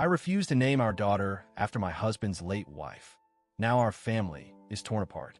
I refused to name our daughter after my husband's late wife. Now our family is torn apart.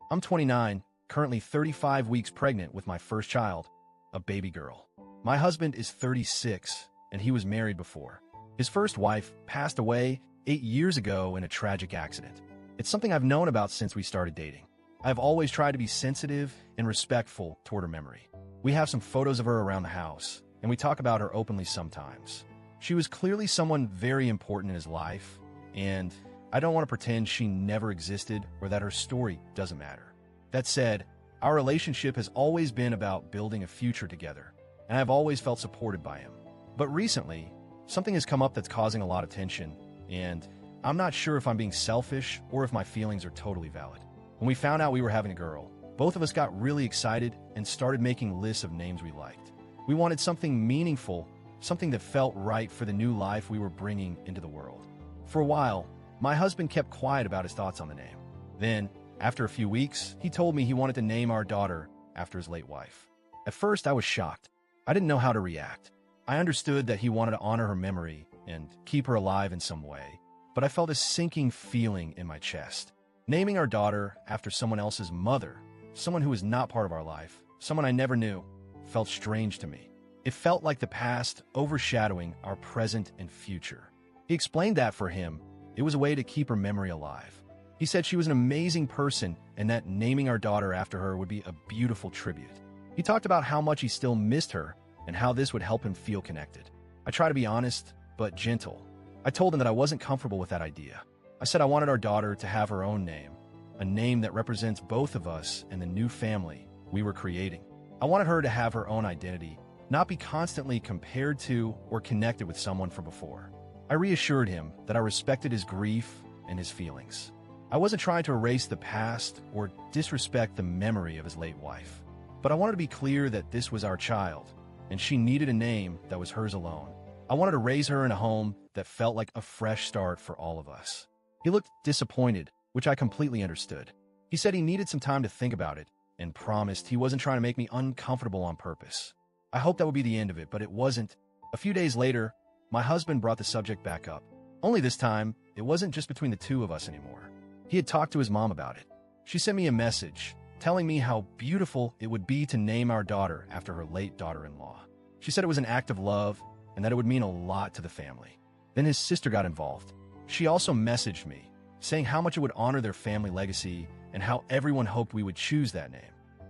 I'm 29, currently 35 weeks pregnant with my first child, a baby girl. My husband is 36, and he was married before. His first wife passed away 8 years ago in a tragic accident. It's something I've known about since we started dating. I've always tried to be sensitive and respectful toward her memory. We have some photos of her around the house, and we talk about her openly sometimes. She was clearly someone very important in his life, and I don't want to pretend she never existed or that her story doesn't matter. That said, our relationship has always been about building a future together, and I've always felt supported by him. But recently, something has come up that's causing a lot of tension, and I'm not sure if I'm being selfish or if my feelings are totally valid. When we found out we were having a girl, both of us got really excited and started making lists of names we liked. We wanted something meaningful, something that felt right for the new life we were bringing into the world. For a while, my husband kept quiet about his thoughts on the name. Then, after a few weeks, he told me he wanted to name our daughter after his late wife. At first, I was shocked. I didn't know how to react. I understood that he wanted to honor her memory and keep her alive in some way, but I felt a sinking feeling in my chest. Naming our daughter after someone else's mother, someone who was not part of our life, someone I never knew, felt strange to me. It felt like the past overshadowing our present and future. He explained that for him, it was a way to keep her memory alive. He said she was an amazing person and that naming our daughter after her would be a beautiful tribute. He talked about how much he still missed her and how this would help him feel connected. I tried to be honest, but gentle. I told him that I wasn't comfortable with that idea. I said I wanted our daughter to have her own name, a name that represents both of us and the new family we were creating. I wanted her to have her own identity, not be constantly compared to or connected with someone from before. I reassured him that I respected his grief and his feelings. I wasn't trying to erase the past or disrespect the memory of his late wife, but I wanted to be clear that this was our child, and she needed a name that was hers alone. I wanted to raise her in a home that felt like a fresh start for all of us. He looked disappointed, which I completely understood. He said he needed some time to think about it and promised he wasn't trying to make me uncomfortable on purpose. I hoped that would be the end of it, but it wasn't. A few days later, my husband brought the subject back up. Only this time, it wasn't just between the two of us anymore. He had talked to his mom about it. She sent me a message telling me how beautiful it would be to name our daughter after her late daughter-in-law. She said it was an act of love and that it would mean a lot to the family. Then his sister got involved. She also messaged me, saying how much it would honor their family legacy and how everyone hoped we would choose that name.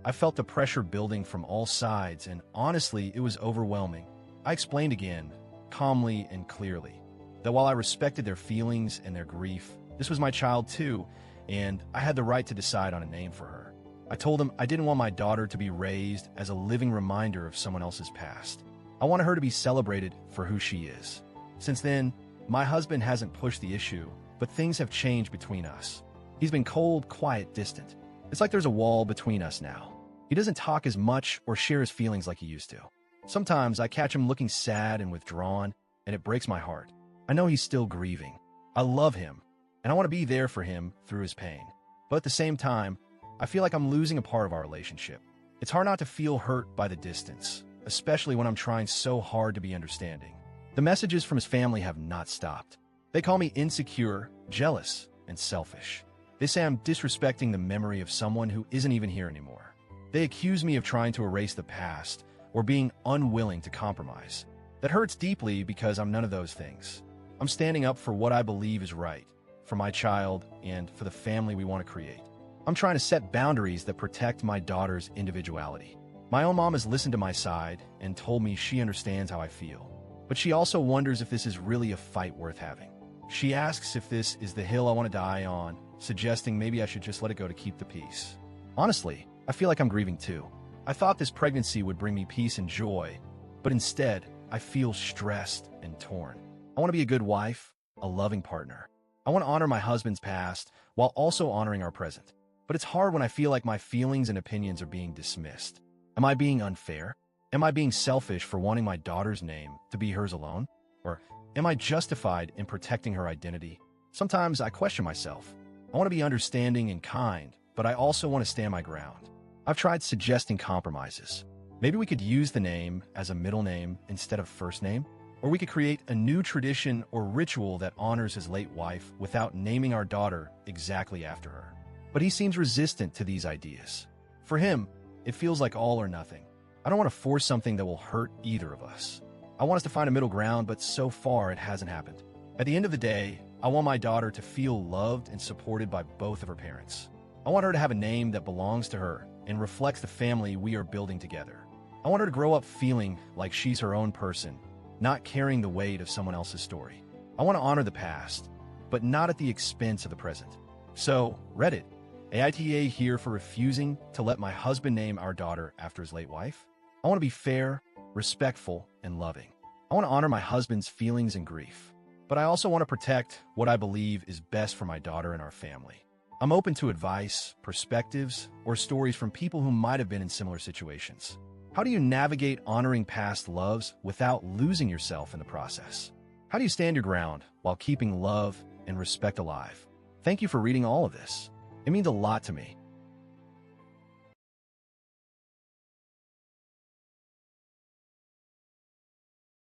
I felt the pressure building from all sides, and honestly, it was overwhelming. I explained again, calmly and clearly, that while I respected their feelings and their grief, this was my child too, and I had the right to decide on a name for her. I told them I didn't want my daughter to be raised as a living reminder of someone else's past. I wanted her to be celebrated for who she is. Since then, my husband hasn't pushed the issue, but things have changed between us. He's been cold, quiet, distant. It's like there's a wall between us now. He doesn't talk as much or share his feelings like he used to. Sometimes I catch him looking sad and withdrawn, and it breaks my heart. I know he's still grieving. I love him, and I want to be there for him through his pain. But at the same time, I feel like I'm losing a part of our relationship. It's hard not to feel hurt by the distance, especially when I'm trying so hard to be understanding. The messages from his family have not stopped. They call me insecure, jealous, and selfish. They say I'm disrespecting the memory of someone who isn't even here anymore. They accuse me of trying to erase the past or being unwilling to compromise. That hurts deeply because I'm none of those things. I'm standing up for what I believe is right, for my child and for the family we want to create. I'm trying to set boundaries that protect my daughter's individuality. My own mom has listened to my side and told me she understands how I feel. But she also wonders if this is really a fight worth having. She asks if this is the hill I want to die on, suggesting maybe I should just let it go to keep the peace. Honestly, I feel like I'm grieving too. I thought this pregnancy would bring me peace and joy, but instead, I feel stressed and torn. I want to be a good wife, a loving partner. I want to honor my husband's past while also honoring our present. But it's hard when I feel like my feelings and opinions are being dismissed. Am I being unfair? Am I being selfish for wanting my daughter's name to be hers alone? Or am I justified in protecting her identity? Sometimes I question myself. I want to be understanding and kind, but I also want to stand my ground. I've tried suggesting compromises. Maybe we could use the name as a middle name instead of first name, Or we could create a new tradition or ritual that honors his late wife without naming our daughter exactly after her. But he seems resistant to these ideas. For him, it feels like all or nothing. I don't want to force something that will hurt either of us. I want us to find a middle ground, but so far it hasn't happened. At the end of the day, I want my daughter to feel loved and supported by both of her parents. I want her to have a name that belongs to her and reflects the family we are building together. I want her to grow up feeling like she's her own person, not carrying the weight of someone else's story. I want to honor the past, but not at the expense of the present. So, Reddit, AITA here for refusing to let my husband name our daughter after his late wife. I want to be fair, respectful, and loving. I want to honor my husband's feelings and grief, but I also want to protect what I believe is best for my daughter and our family. I'm open to advice, perspectives, or stories from people who might have been in similar situations. How do you navigate honoring past loves without losing yourself in the process? How do you stand your ground while keeping love and respect alive? Thank you for reading all of this. It means a lot to me.